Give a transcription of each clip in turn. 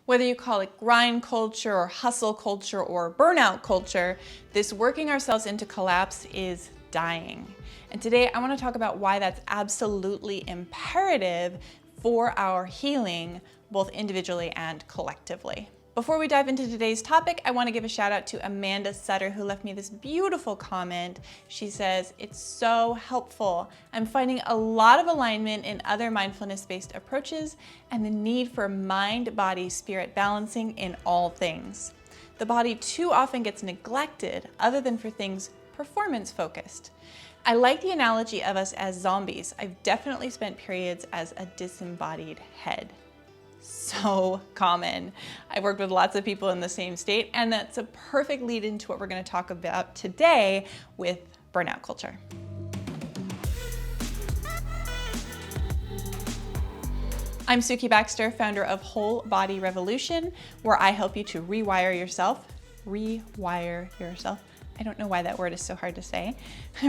Whether you call it grind culture or hustle culture or burnout culture, this working ourselves into collapse is dying. And today I want to talk about why that's absolutely imperative for our healing, both individually and collectively. Before we dive into today's topic, I want to give a shout out to Amanda Sutter, who left me this beautiful comment. She says, "It's so helpful. I'm finding a lot of alignment in other mindfulness-based approaches and the need for mind, body, spirit balancing in all things. The body too often gets neglected other than for things performance-focused. I like the analogy of us as zombies. I've definitely spent periods as a disembodied head." So common. I've worked with lots of people in the same state, and that's a perfect lead into what we're going to talk about today with burnout culture. I'm Suki Baxter, founder of Whole Body Revolution, where I help you to rewire yourself. I don't know why that word is so hard to say,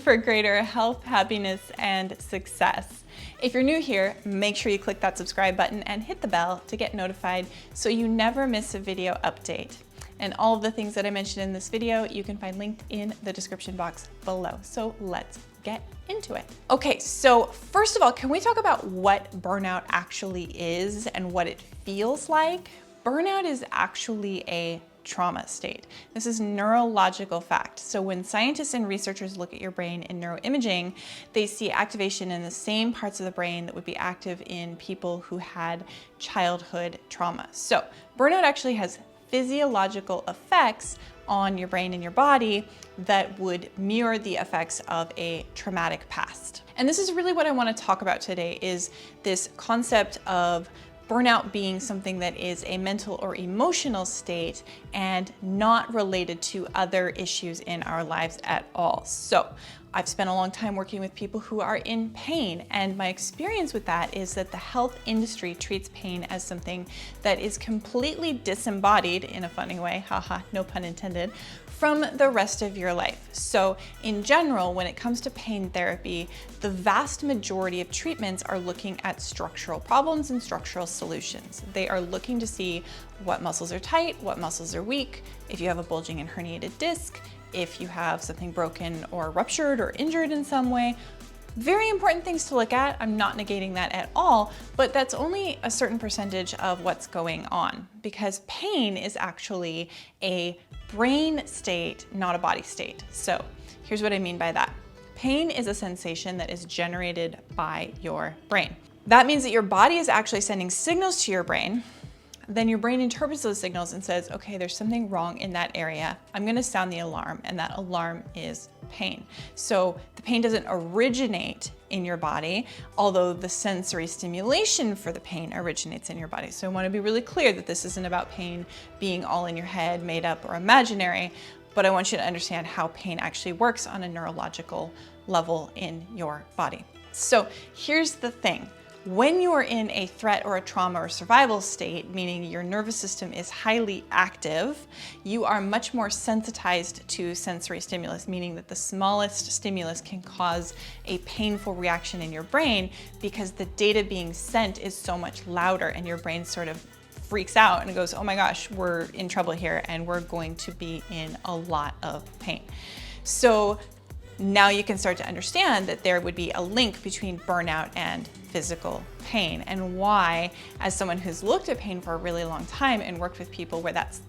for greater health, happiness, and success. If you're new here, make sure you click that subscribe button and hit the bell to get notified so you never miss a video update. And all of the things that I mentioned in this video, you can find linked in the description box below. So let's get into it. Okay, so first of all, can we talk about what burnout actually is and what it feels like? Burnout is actually a trauma state. This is neurological fact. So when scientists and researchers look at your brain in neuroimaging, they see activation in the same parts of the brain that would be active in people who had childhood trauma. So burnout actually has physiological effects on your brain and your body that would mirror the effects of a traumatic past. And this is really what I want to talk about today, is this concept of burnout being something that is a mental or emotional state and not related to other issues in our lives at all. So I've spent a long time working with people who are in pain, and my experience with that is that the health industry treats pain as something that is completely disembodied, in a funny way, haha, no pun intended, from the rest of your life. So in general, when it comes to pain therapy, the vast majority of treatments are looking at structural problems and structural solutions. They are looking to see what muscles are tight, what muscles are weak, if you have a bulging and herniated disc, if you have something broken or ruptured or injured in some way. Very important things to look at. I'm not negating that at all, but that's only a certain percentage of what's going on, because pain is actually a brain state, not a body state. So here's what I mean by that. Pain is a sensation that is generated by your brain. That means that your body is actually sending signals to your brain. Then your brain interprets those signals and says, okay, there's something wrong in that area. I'm gonna sound the alarm, and that alarm is pain. So the pain doesn't originate in your body, although the sensory stimulation for the pain originates in your body. So I wanna be really clear that this isn't about pain being all in your head, made up or imaginary, but I want you to understand how pain actually works on a neurological level in your body. So here's the thing. When you're in a threat or a trauma or survival state, meaning your nervous system is highly active, you are much more sensitized to sensory stimulus, meaning that the smallest stimulus can cause a painful reaction in your brain because the data being sent is so much louder, and your brain sort of freaks out and goes, oh my gosh, we're in trouble here and we're going to be in a lot of pain. So now you can start to understand that there would be a link between burnout and physical pain, and why, as someone who's looked at pain for a really long time and worked with people where that's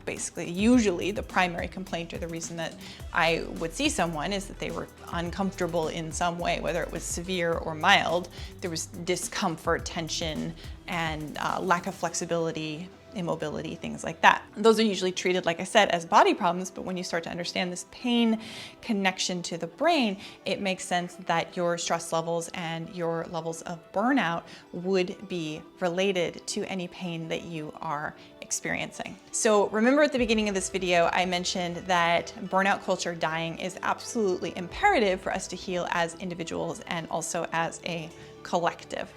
basically usually the primary complaint, or the reason that I would see someone, is that they were uncomfortable in some way, whether it was severe or mild. There was discomfort, tension, and lack of flexibility, immobility, things like that. Those are usually treated, like I said, as body problems, but when you start to understand this pain connection to the brain, it makes sense that your stress levels and your levels of burnout would be related to any pain that you are experiencing. So remember, at the beginning of this video, I mentioned that burnout culture dying is absolutely imperative for us to heal as individuals and also as a collective.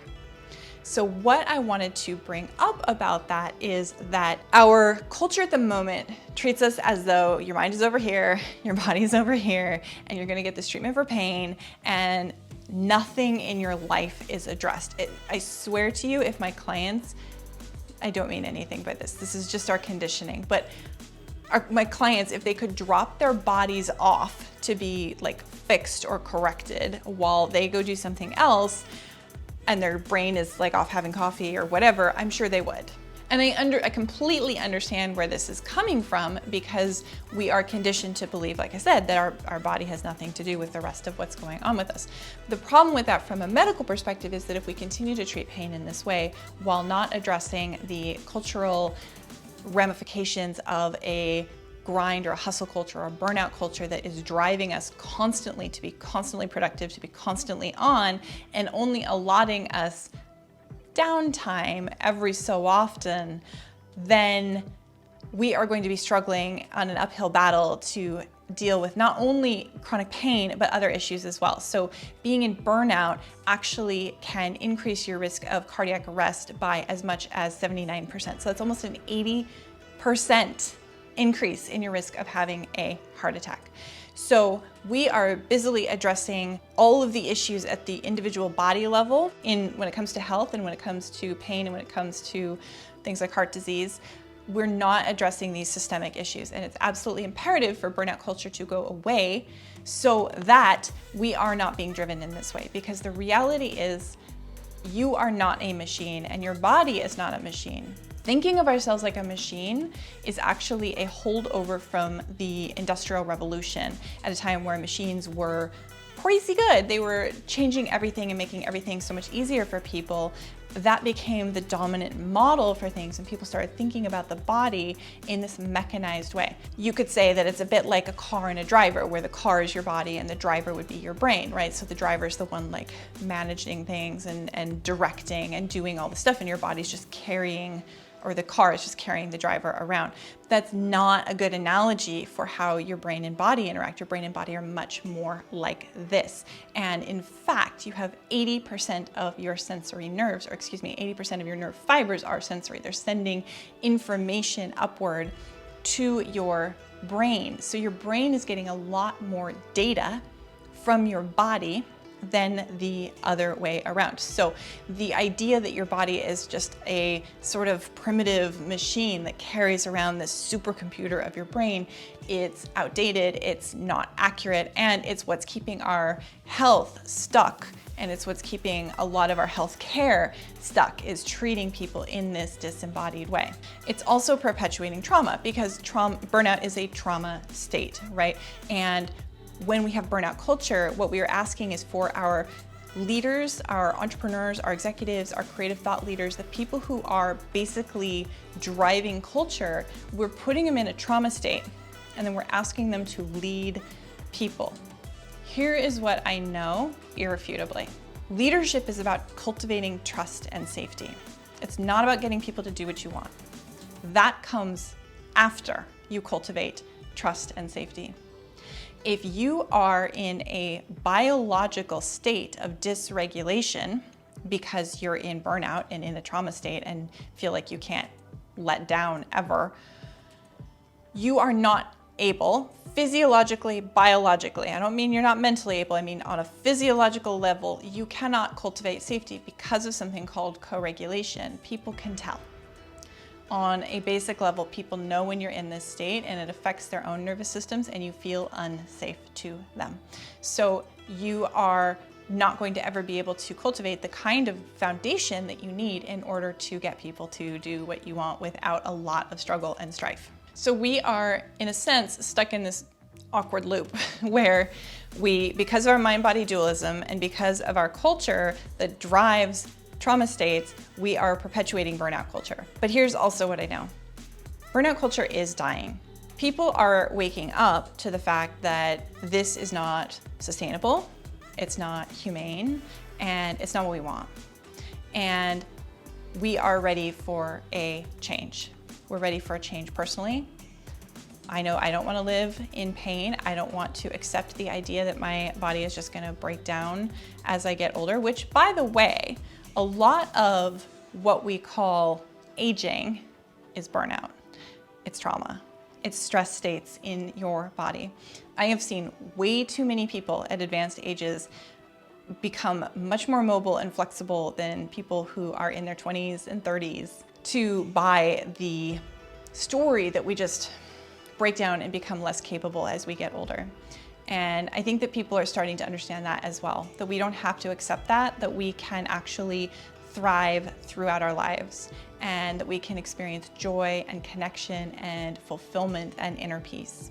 So what I wanted to bring up about that is that our culture at the moment treats us as though your mind is over here, your body's over here, and you're gonna get this treatment for pain, and nothing in your life is addressed. I swear to you, if my clients I don't mean anything by this. This is just our conditioning. But my clients, if they could drop their bodies off to be like fixed or corrected while they go do something else, and their brain is like off having coffee or whatever, I'm sure they would. And I completely understand where this is coming from, because we are conditioned to believe, like I said, that our body has nothing to do with the rest of what's going on with us. The problem with that from a medical perspective is that if we continue to treat pain in this way while not addressing the cultural ramifications of a grind or a hustle culture or a burnout culture that is driving us constantly to be constantly productive, to be constantly on, and only allotting us downtime every so often, then we are going to be struggling on an uphill battle to deal with not only chronic pain, but other issues as well. So being in burnout actually can increase your risk of cardiac arrest by as much as 79%. So that's almost an 80% increase in your risk of having a heart attack. So we are busily addressing all of the issues at the individual body level when it comes to health and when it comes to pain and when it comes to things like heart disease. We're not addressing these systemic issues, and it's absolutely imperative for burnout culture to go away so that we are not being driven in this way, because the reality is you are not a machine and your body is not a machine. Thinking of ourselves like a machine is actually a holdover from the Industrial Revolution, at a time where machines were crazy good. They were changing everything and making everything so much easier for people. That became the dominant model for things, and people started thinking about the body in this mechanized way. You could say that it's a bit like a car and a driver, where the car is your body and the driver would be your brain, right? So the driver is the one like managing things and directing and doing all the stuff, and your body's just carrying, or the car is just carrying the driver around. That's not a good analogy for how your brain and body interact. Your brain and body are much more like this. And in fact, you have 80% of your sensory nerves, or excuse me, 80% of your nerve fibers are sensory. They're sending information upward to your brain. So your brain is getting a lot more data from your body than the other way around. So the idea that your body is just a sort of primitive machine that carries around this supercomputer of your brain, it's outdated, it's not accurate, and it's what's keeping our health stuck. And it's what's keeping a lot of our health care stuck, is treating people in this disembodied way. It's also perpetuating trauma, because burnout is a trauma state, right? And when we have burnout culture, what we are asking is for our leaders, our entrepreneurs, our executives, our creative thought leaders, the people who are basically driving culture, we're putting them in a trauma state, and then we're asking them to lead people. Here is what I know irrefutably. Leadership is about cultivating trust and safety. It's not about getting people to do what you want. That comes after you cultivate trust and safety. If you are in a biological state of dysregulation because you're in burnout and in a trauma state and feel like you can't let down ever, you are not able, physiologically, biologically, I don't mean you're not mentally able, I mean on a physiological level, you cannot cultivate safety because of something called co-regulation. People can tell. On a basic level, people know when you're in this state, and it affects their own nervous systems, and you feel unsafe to them. So you are not going to ever be able to cultivate the kind of foundation that you need in order to get people to do what you want without a lot of struggle and strife. So we are, in a sense, stuck in this awkward loop where because of our mind-body dualism and because of our culture that drives trauma states, we are perpetuating burnout culture. But here's also what I know. Burnout culture is dying. People are waking up to the fact that this is not sustainable, it's not humane, and it's not what we want. And we are ready for a change. We're ready for a change personally. I know I don't want to live in pain. I don't want to accept the idea that my body is just going to break down as I get older, which, by the way, a lot of what we call aging is burnout. It's trauma. It's stress states in your body. I have seen way too many people at advanced ages become much more mobile and flexible than people who are in their 20s and 30s. to buy the story that we just break down and become less capable as we get older. And I think that people are starting to understand that as well, that we don't have to accept that we can actually thrive throughout our lives, and that we can experience joy and connection and fulfillment and inner peace.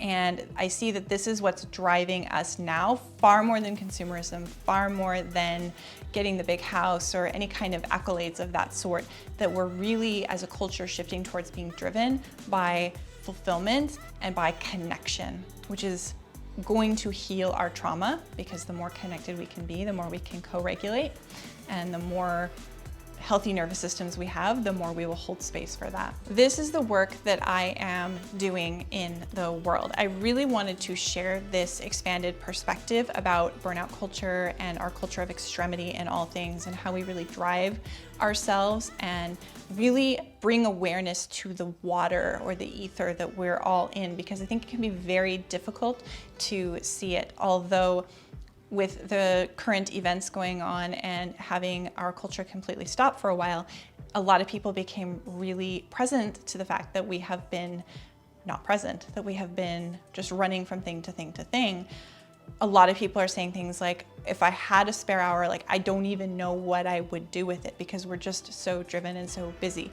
And I see that this is what's driving us now, far more than consumerism, far more than getting the big house or any kind of accolades of that sort, that we're really, as a culture, shifting towards being driven by fulfillment and by connection, which is going to heal our trauma, because the more connected we can be, the more we can co-regulate, and the more healthy nervous systems we have, the more we will hold space for that. This is the work that I am doing in the world. I really wanted to share this expanded perspective about burnout culture and our culture of extremity in all things, and how we really drive ourselves and really bring awareness to the water or the ether that we're all in, because I think it can be very difficult to see it. Although with the current events going on and having our culture completely stop for a while, a lot of people became really present to the fact that we have been not present, that we have been just running from thing to thing to thing. A lot of people are saying things like, if I had a spare hour, like, I don't even know what I would do with it, because we're just so driven and so busy.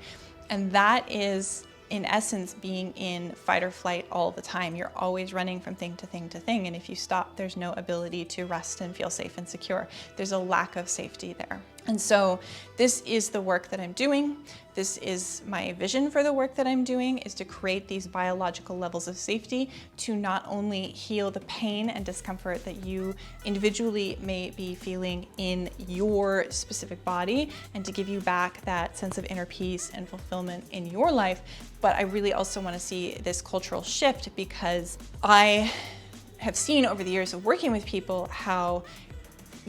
And that is, in essence, being in fight or flight all the time. You're always running from thing to thing to thing. And if you stop, there's no ability to rest and feel safe and secure. There's a lack of safety there. And so this is the work that I'm doing. This is my vision for the work that I'm doing, is to create these biological levels of safety to not only heal the pain and discomfort that you individually may be feeling in your specific body, and to give you back that sense of inner peace and fulfillment in your life, but I really also want to see this cultural shift, because I have seen over the years of working with people how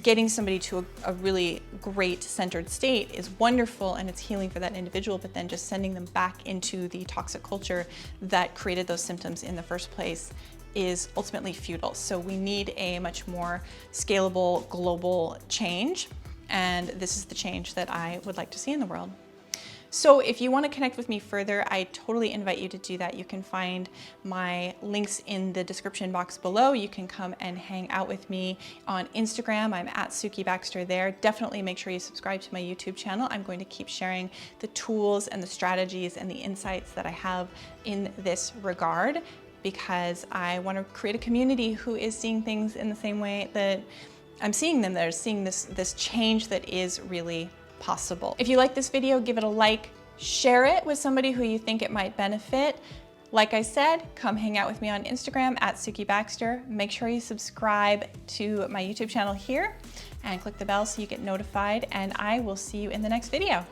getting somebody to a really great centered state is wonderful, and it's healing for that individual, but then just sending them back into the toxic culture that created those symptoms in the first place is ultimately futile. So we need a much more scalable, global change, and this is the change that I would like to see in the world. So if you want to connect with me further, I totally invite you to do that. You can find my links in the description box below. You can come and hang out with me on Instagram. I'm at Suki Baxter there. Definitely make sure you subscribe to my YouTube channel. I'm going to keep sharing the tools and the strategies and the insights that I have in this regard, because I want to create a community who is seeing things in the same way that I'm seeing them. They're seeing this change that is really possible. If you like this video, give it a like, share it with somebody who you think it might benefit. Like I said, come hang out with me on Instagram at Suki Baxter. Make sure you subscribe to my YouTube channel here and click the bell so you get notified, and I will see you in the next video.